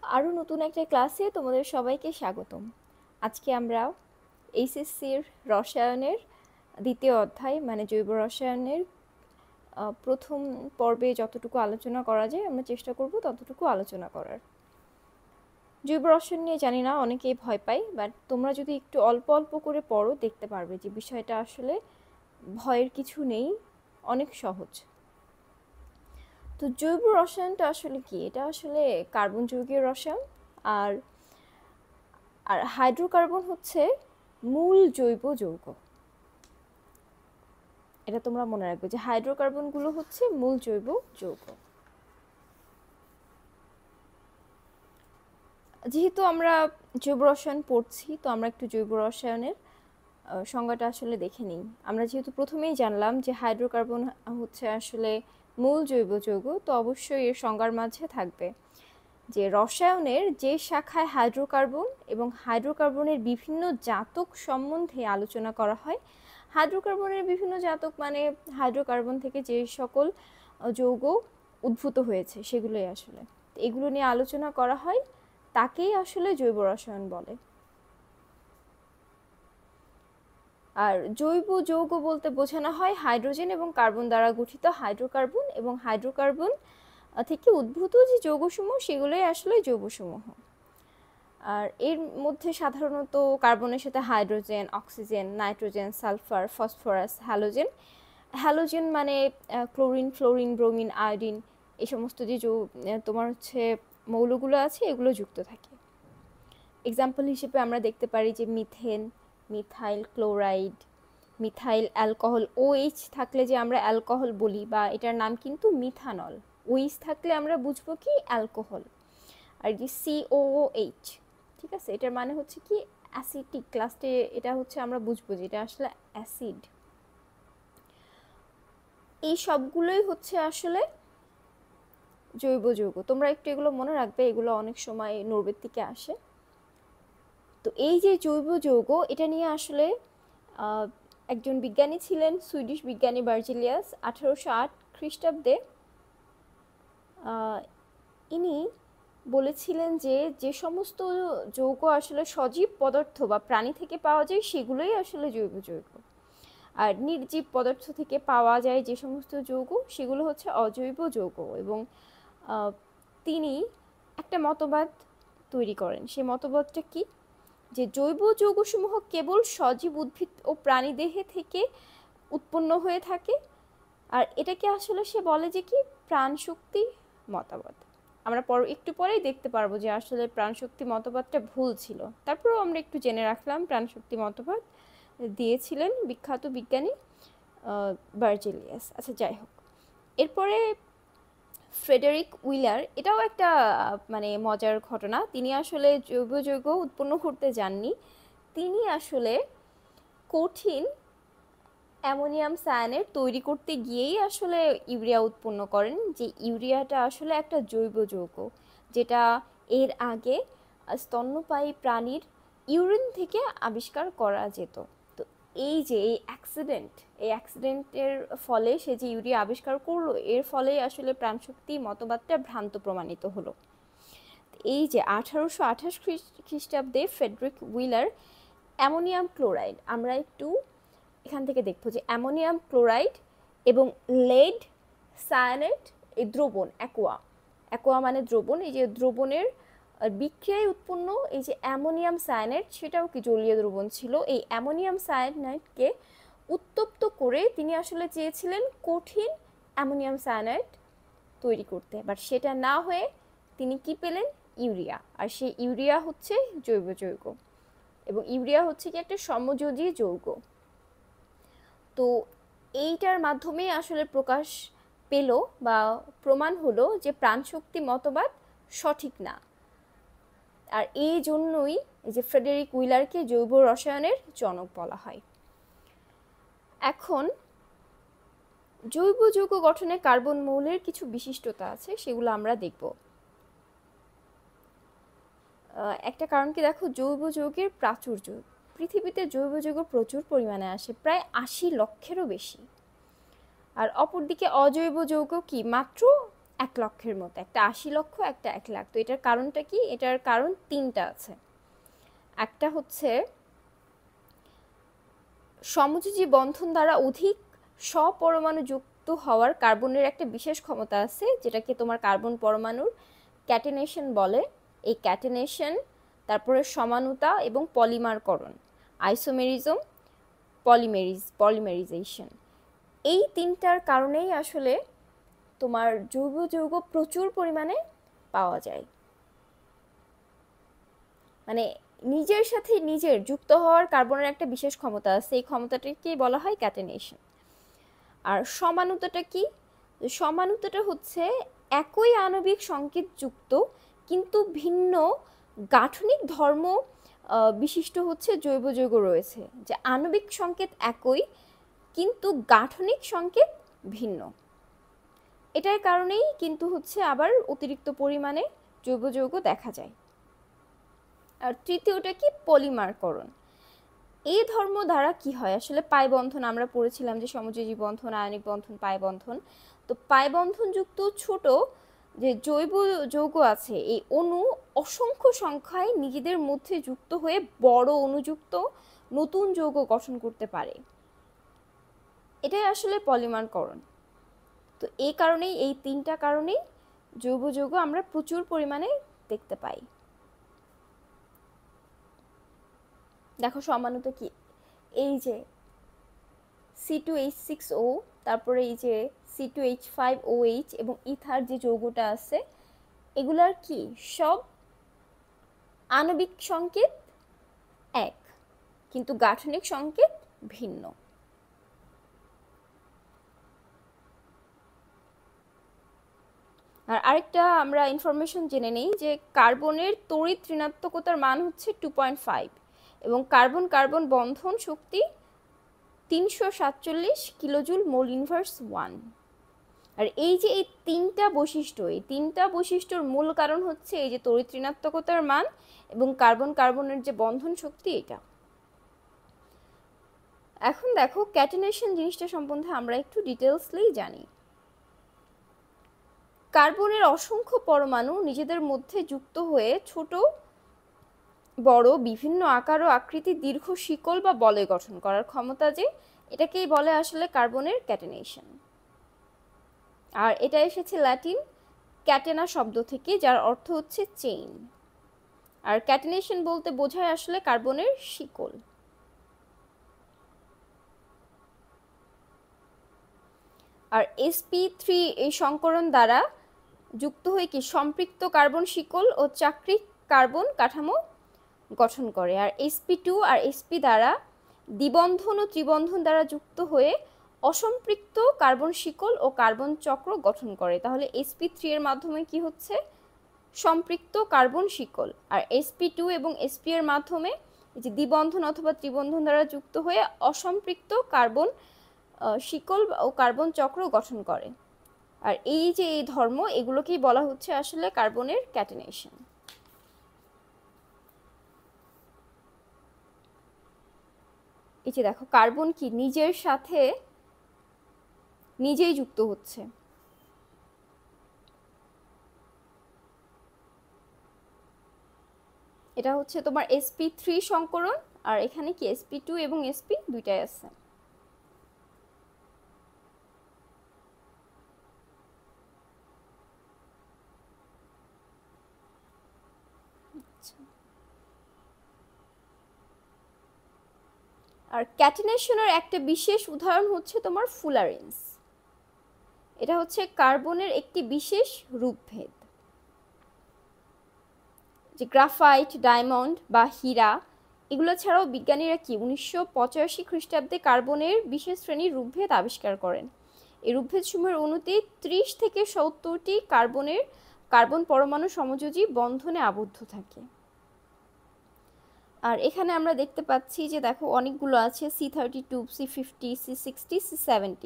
আরও নতুন একটা ক্লাসে তোমাদের সবাইকে স্বাগতম। আজকে আমরা এইচএসসির রসায়নের দ্বিতীয় অধ্যায় মানে জৈব রসায়নের প্রথম পর্বে যতটুকু আলোচনা করা যায় আমরা চেষ্টা করব ততটুকু আলোচনা করার। জৈব রসায়ন নিয়ে জানি না অনেকেই ভয় পায়, বাট তোমরা যদি একটু অল্প অল্প করে পড়ো দেখতে পারবে যে বিষয়টা আসলে ভয়ের কিছু নেই, অনেক সহজ। তো জৈব রসায়নটা আসলে কি? এটা আসলে কার্বন যৌগীয় রসায়ন, আর আর হাইড্রোকার্বন হচ্ছে মূল জৈব যৌগ। এটা তোমরা মনে রাখবে যে হাইড্রোকার্বনগুলো হচ্ছে মূল জৈব যৌগ। যেহেতু আমরা জৈব রসায়ন পড়ছি, তো আমরা একটু জৈব রসায়নের সংজ্ঞাটা আসলে দেখে নিই। আমরা যেহেতু প্রথমেই জানলাম যে হাইড্রোকার্বন হচ্ছে আসলে মূল জৈব যৌগ, তো অবশ্যই এর সংজ্ঞার মাঝে থাকবে যে রসায়নের যে শাখায় হাইড্রোকার্বন এবং হাইড্রোকার্বনের বিভিন্ন জাতক সম্বন্ধে আলোচনা করা হয়। হাইড্রোকার্বনের বিভিন্ন জাতক মানে হাইড্রোকার্বন থেকে যে সকল যৌগ উদ্ভূত হয়েছে সেগুলোই আসলে, এগুলো নিয়ে আলোচনা করা হয়, তাকেই আসলে জৈব রসায়ন বলে। আর জৈব যৌগ বলতে বোঝানো হয় হাইড্রোজেন এবং কার্বন দ্বারা গঠিত হাইড্রোকার্বন, এবং হাইড্রোকার্বন থেকে উদ্ভূত যে যৌগসমূহ সেগুলোই আসলে যৌগসমূহ। আর এর মধ্যে সাধারণত কার্বনের সাথে hydrogen, oxygen, nitrogen, sulphur, phosphorus, halogen. Halogen মানে ক্লোরিন, ফ্লোরিন, ব্রোমিন, আয়োডিন, এই সমস্ত যে তোমার হচ্ছে মৌলগুলো আছে এগুলো যুক্ত থাকে। এক্সাম্পল হিসেবে আমরা দেখতে পারি যে methane, methyl chloride, methyl alcohol. OH থাকলে যে আমরা অ্যালকোহল বলি, বা এটার নাম কিন্তু মিথানল। OH থাকলে আমরা বুঝবো কি অ্যালকোহল। আর যে COOH, ঠিক আছে, এটার মানে হচ্ছে কি অ্যাসিটিক। লাস্টে এটা হচ্ছে আমরা বুঝবো যে এটা আসলে অ্যাসিড। এই সবগুলোই হচ্ছে আসলে জৈব যৌগ। তোমরা একটু এগুলো মনে রাখবে, এগুলো অনেক সময় নৈর্ব্যক্তিকে আসে। তো এই যে জৈব যৌগ, এটা নিয়ে আসলে একজন বিজ্ঞানী ছিলেন, সুইডিশ বিজ্ঞানী বার্জিলিয়াস, 1808 খ্রিস্টাব্দে ইনি বলেছিলেন যে যে সমস্ত যৌগ আসলে সজীব পদার্থ বা প্রাণী থেকে পাওয়া যায় সেগুলোই আসলে জৈব যৌগ, আর নির্জীব পদার্থ থেকে পাওয়া যায় যে সমস্ত যৌগ সেগুলো হচ্ছে অজৈব যৌগ। এবং তিনি একটা মতবাদ তৈরি করেন। সেই মতবাদটা কি? যে জৈব যৌগসমূহ কেবল সজীব উদ্ভিদ ও প্রাণীদেহে থেকে উৎপন্ন হয়ে থাকে, আর এটাকে আসলে সে বলে যে কি প্রাণশক্তি মতবাদ। আমরা একটু পরেই দেখতে পারবো যে আসলে প্রাণশক্তি মতবাদটা ভুল ছিল, তারপরেও আমরা একটু জেনে রাখলাম প্রাণশক্তি মতবাদ দিয়েছিলেন বিখ্যাত বিজ্ঞানী বার্জেলিয়াস। আচ্ছা, যাই হোক, এরপরে ফ্রেডেরিক উইলার, এটাও একটা মানে মজার ঘটনা। তিনি আসলে জৈব যৌগ উৎপন্ন করতে যাননি, তিনি আসলে কঠিন অ্যামোনিয়াম সায়ানেট তৈরি করতে গিয়েই আসলে ইউরিয়া উৎপন্ন করেন, যে ইউরিয়াটা আসলে একটা জৈব যৌগ, যেটা এর আগে স্তন্যপায়ী প্রাণীর ইউরিন থেকে আবিষ্কার করা যেত। তো এই যে এই অ্যাক্সিডেন্টের ফলে সে যে ইউরিয়া আবিষ্কার করলো, এর ফলেই আসলে প্রাণশক্তি মতবাদটা ভ্রান্ত প্রমাণিত হলো। এই যে 1828 খ্রিস্টাব্দে ফ্রেডরিক উইলার অ্যামোনিয়াম ক্লোরাইড, আমরা একটু এখান থেকে দেখবো যে অ্যামোনিয়াম ক্লোরাইড এবং লেড সায়ানেট, এই দ্রবণ, অ্যাকোয়া মানে দ্রবণ, এই যে দ্রবণের বিক্রিয়ায় উৎপন্ন এই যে অ্যামোনিয়াম সায়ানেট, সেটাও কি জলীয় দ্রবণ ছিল। এই অ্যামোনিয়াম সায়ানাইডকে উত্তপ্ত করে তিনি আসলে চেয়েছিলেন কঠিন অ্যামোনিয়াম সায়ানাইড তৈরি করতে, বাট সেটা না হয়ে তিনি কি পেলেন? ইউরিয়া। আর সেই ইউরিয়া হচ্ছে জৈব যৌগ, এবং ইউরিয়া হচ্ছে কি একটা সমযোজী যৌগ। তো এইটার মাধ্যমে আসলে প্রকাশ পেল বা প্রমাণ হলো যে প্রাণশক্তি মতবাদ সঠিক না। আর এই জন্যই এই যে ফ্রেডেরিক উইলারকে জৈব রসায়নের জনক বলা হয়। এখন জৈব যৌগ গঠনে কার্বন মৌলের কিছু বিশিষ্টতা আছে, সেগুলো আমরা দেখব। একটা কারণ কি দেখো, জৈব যৌগের প্রাচুর্য। পৃথিবীতে জৈব যৌগ প্রচুর পরিমাণে আসে, প্রায় 80 লক্ষেরও বেশি। আর অপরদিকে অজৈব যৌগ কি মাত্র 1 লক্ষের মতো, একটা 80 লক্ষ, একটা 1 লাখ। তো এটার কারণটা কি? এটার কারণ 3টা আছে। একটা হচ্ছে সমযোজী বন্ধন দ্বারা অধিক স্বপরমাণু যুক্ত হওয়ার কার্বনের একটা বিশেষ ক্ষমতা আছে, যেটাকে তোমার কার্বন পরমাণুর ক্যাটেনেশন বলে। এই ক্যাটেনেশন, তারপরে সমানুতা এবং পলিমারকরণ, আইসোমেরিজম, পলিমেরাইজেশন, এই 3টার কারণেই আসলে তোমার জৈব যৌগ প্রচুর পরিমাণে পাওয়া যায়। মানে নিজের সাথে নিজের যুক্ত হওয়ার কার্বনের একটা বিশেষ ক্ষমতা আছে, এই ক্ষমতাটাকেই বলা হয় ক্যাটেনেশন। আর সমানুতাটা কি? সমানুতাটা হচ্ছে একই আণবিক সংকেত যুক্ত কিন্তু ভিন্ন গাঠনিক ধর্ম বিশিষ্ট হচ্ছে জৈব যৌগ রয়েছে, যে আণবিক সংকেত একই কিন্তু গাঠনিক সংকেত ভিন্ন। এটার কারণেই কিন্তু হচ্ছে আবার অতিরিক্ত পরিমাণে জৈব যৌগ দেখা যায়। আর তৃতীয়টা কি? পলিমারকরণ। এই ধর্ম দ্বারা কি হয়? আসলে পাই বন্ধন আমরা পড়েছিলাম যে সমযোজী বন্ধন, আয়নিক বন্ধন, পাই বন্ধন। তো পাই বন্ধনযুক্ত ছোট যে জৈব যৌগ আছে, এই অণু অসংখ্য সংখ্যায় নিজেদের মধ্যে যুক্ত হয়ে বড় অণুযুক্ত নতুন যৌগ গঠন করতে পারে। এটাই আসলে পলিমারকরণ। তো এই কারণেই, এই 3টা কারণেই জৈব যৌগ আমরা প্রচুর পরিমাণে দেখতে পাই। দেখো সমানুতা কি? এই যে C2H6O, তারপরে এই যে C2H5OH এবং ইথার যে যৌগটা আছে, এগুলার কি সব আণবিক সংকেত এক কিন্তু গাঠনিক সংকেত ভিন্ন। আর আরেকটা আমরা ইনফরমেশন জেনে নেই যে কার্বনের তড়িৎ ঋণাত্মকতার মান হচ্ছে 2.5 এবং কার্বন কার্বন বন্ধন শক্তি 347 কিলোজুল মোল ইনভার্স 1। আর এই যে এই 3টা বৈশিষ্ট্য, এই 3টা বৈশিষ্ট্যর মূল কারণ হচ্ছে এই যে তড়িৎ ঋণাত্মকতার মান এবং কার্বন কার্বনের যে বন্ধন শক্তি, এটা। এখন দেখো ক্যাটেনেশন জিনিসটা সম্বন্ধে আমরা একটু ডিটেলসলি জানি। কার্বনের অসংখ্য পরমাণু নিজেদের মধ্যে যুক্ত হয়ে ছোট বড় বিভিন্ন আকার ও আকৃতি দীর্ঘ শিকল বা বলয় গঠন করার ক্ষমতা, যে এটাকেই বলে আসলে কার্বনের ক্যাটেনেশন। আর এটা এসেছে ল্যাটিন ক্যাটেনা শব্দ থেকে, যার অর্থ হচ্ছে চেইন। আর ক্যাটেনেশন বলতে বোঝায় আসলে কার্বনের শিকল। আর sp3 এই সংকরণ দ্বারা যুক্ত হয়ে কি সম্পৃক্ত কার্বন শিকল ও চাক্রিক কার্বন কাঠামো গঠন করে। আর sp2 আর sp দ্বারা দ্বিবন্ধন ও ত্রিবন্ধন দ্বারা যুক্ত হয়ে অসম্পৃক্ত কার্বন শিকল ও কার্বন চক্র গঠন করে। তাহলে sp3 এর মাধ্যমে কি হচ্ছে? সম্পৃক্ত কার্বন শিকল। আর sp2 এবং sp এর মাধ্যমে যে দ্বিবন্ধন অথবা ত্রিবন্ধন দ্বারা যুক্ত হয়ে অসম্পৃক্ত কার্বন শিকল ও কার্বন চক্র গঠন করে। আর এই যে এই ধর্ম, এগুলোকেই বলা হচ্ছে আসলে কার্বনের ক্যাটেনেশন। এই যে দেখো কার্বন কি নিজের সাথে নিজেই যুক্ত হচ্ছে। এটা হচ্ছে তোমার sp3 সংকরণ, আর এখানে কি sp2 এবং sp দুইটাই আছে। আর ক্যাটেনেশনের একটা বিশেষ উদাহরণ হচ্ছে তোমার ফুলারেন্স। এটা হচ্ছে কার্বনের একটি বিশেষ রূপভেদ। যে গ্রাফাইট, ডায়মন্ড বা হীরা, এগুলো ছাড়াও বিজ্ঞানীরা কি 1985 খ্রিস্টাব্দে কার্বনের বিশেষ শ্রেণীর রূপভেদ আবিষ্কার করেন। এই রূপভেদ সমূহের অণুতে 30 থেকে 70টি কার্বন পরমাণু সমযোজী বন্ধনে আবদ্ধ থাকে। আর এখানে আমরা দেখতে পাচ্ছি যে দেখো অনেকগুলো আছে, C32, C50, C60, C70।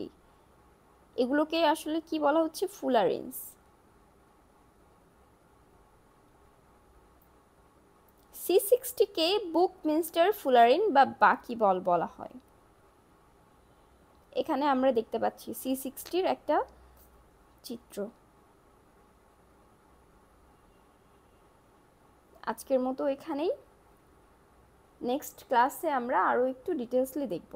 এগুলোকে আসলে কি বলা হচ্ছে? ফুলারেন্স। C60কে বুকমিনস্টার ফুলারিন বা বাকিবল বলা হয়। এখানে আমরা দেখতে পাচ্ছি C60-র একটা চিত্র। আজকের মতো এখানেই। নেক্সট ক্লাসে আমরা আরও একটু ডিটেলসলি দেখব।